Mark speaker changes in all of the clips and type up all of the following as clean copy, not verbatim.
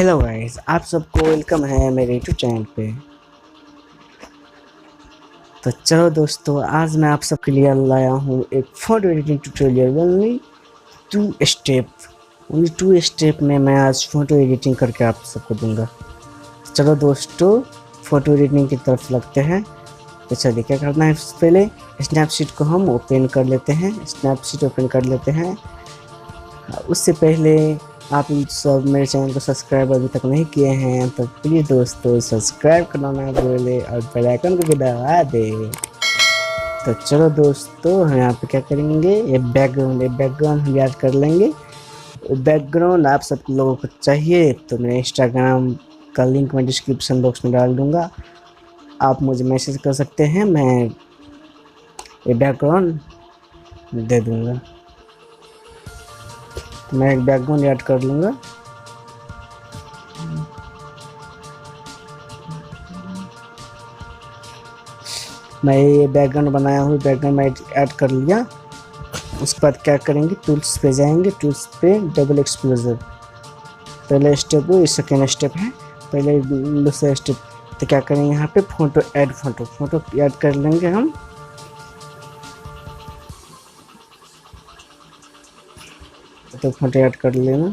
Speaker 1: Hello guys, आप सबको welcome है मेरे यूट्यूब चैनल पे। तो चलो दोस्तों, आज मैं आप सबके लिए लाया हूँ एक photo editing tutorial. Only two step में मैं आज फोटो एडिटिंग करके आप सबको दूंगा। चलो दोस्तों, फोटो एडिटिंग की तरफ लगते हैं। तो चलिए, क्या करना है, सबसे पहले स्नैपसीड को हम ओपन कर लेते हैं। स्नैपसीड ओपन कर लेते हैं। उससे पहले आप सब मेरे चैनल को सब्सक्राइब अभी तक नहीं किए हैं तो प्लीज़ दोस्तों सब्सक्राइब करना ना भूले और बेल आइकन को भी दबा दे। तो चलो दोस्तों, हम यहाँ पे क्या करेंगे, ये बैकग्राउंड हम याद कर लेंगे। वो बैकग्राउंड आप सब लोगों को चाहिए तो मेरे इंस्टाग्राम का लिंक मैं डिस्क्रिप्शन बॉक्स में डाल दूँगा। आप मुझे मैसेज कर सकते हैं, मैं ये बैकग्राउंड दे दूँगा। तो मैं एक बैकग्राउंड ऐड कर लूँगा। मैं ये बैकग्राउंड बनाया हूँ, बैकग्राउंड मैं ऐड कर लिया। उसके बाद क्या करेंगे, टूल्स पे जाएंगे, टूल्स पे डबल एक्सपोजर। पहला स्टेप वो, सेकेंड स्टेप है, पहले दूसरा स्टेप। तो क्या करेंगे, यहाँ पे फोटो ऐड कर लेंगे हम। तो फोटो ऐड कर लेना।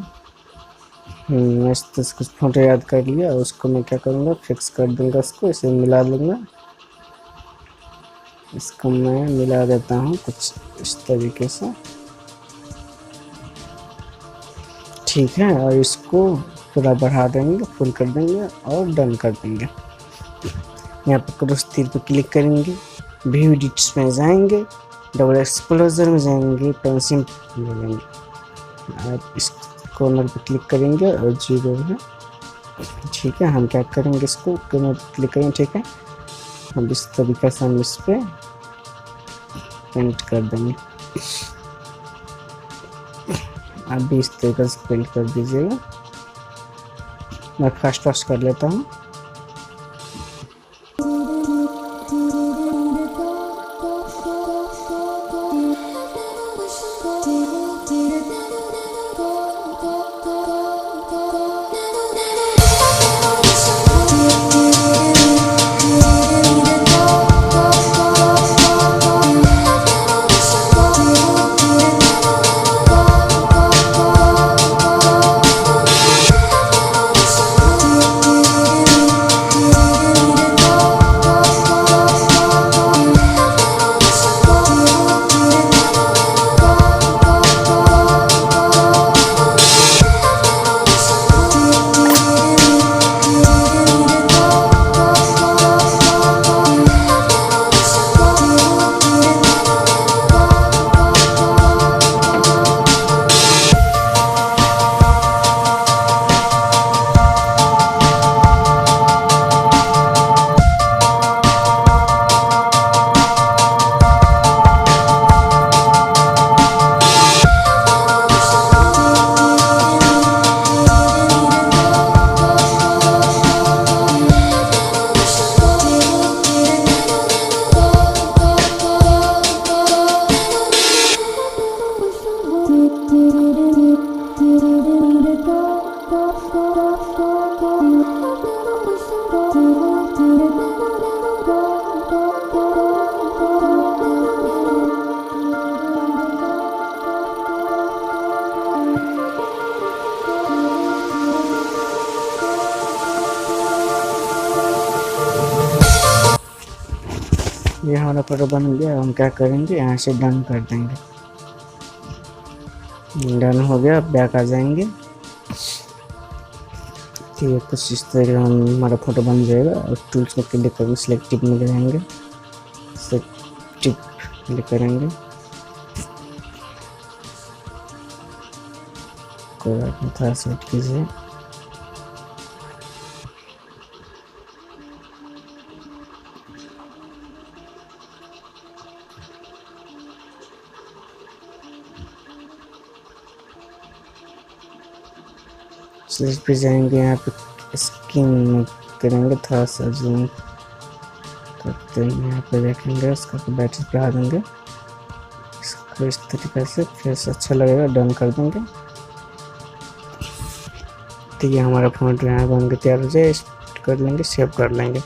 Speaker 1: मैं कुछ फोटो याद कर लिया, उसको मैं क्या करूँगा, फिक्स कर दूँगा, इसको इसे मिला लूँगा। इसको मैं मिला देता हूँ कुछ इस तरीके से, ठीक है। और इसको थोड़ा बढ़ा देंगे, फुल कर देंगे और डन कर देंगे। यहाँ पर क्रॉस तीर पर क्लिक करेंगे, व्यू एडिट्स में जाएंगे, डबल एक्सपोजर में जाएंगे, पेंसिल लेंगे, इस कॉर्नर पर क्लिक करेंगे और 0 है, ठीक है। हम क्या करेंगे, इसको कॉर्नर पर क्लिक करेंगे, ठीक है। हम इस तरीके से हम इस पर पेंट कर देंगे। आप भी इस तरीके से पेंट कर दीजिएगा। मैं फास्ट कर लेता हूँ। ये हमारा फोटो बन गया। हम क्या करेंगे, यहाँ से डन कर देंगे। डन हो गया, बैक आ जाएंगे, ठीक है। कुछ इस तरह हमारा फोटो बन जाएगा। और टूल्स में क्लिक करेंगे, सिलेक्टिव में जाएंगे, सिलेक्टिव क्लिक करेंगे, कोई बात नहीं, थोड़ा सेट कीजिए। स्लिप पे जाएंगे, यहाँ पे स्किन में करेंगे, थोड़ा सा जूम करते हैं। यहाँ पे देखेंगे, उसका बैटरी बढ़ा देंगे, इसको इस तरीके से, फिर से अच्छा लगेगा, डन कर देंगे। तो ये हमारा फोटो यहाँ बन के तैयार हो जाए, कर लेंगे, सेव कर लेंगे।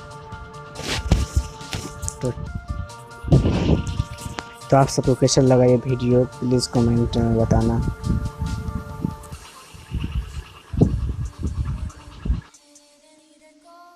Speaker 1: तो आप सबको कैसा लगा ये वीडियो, प्लीज़ कमेंट में बताना।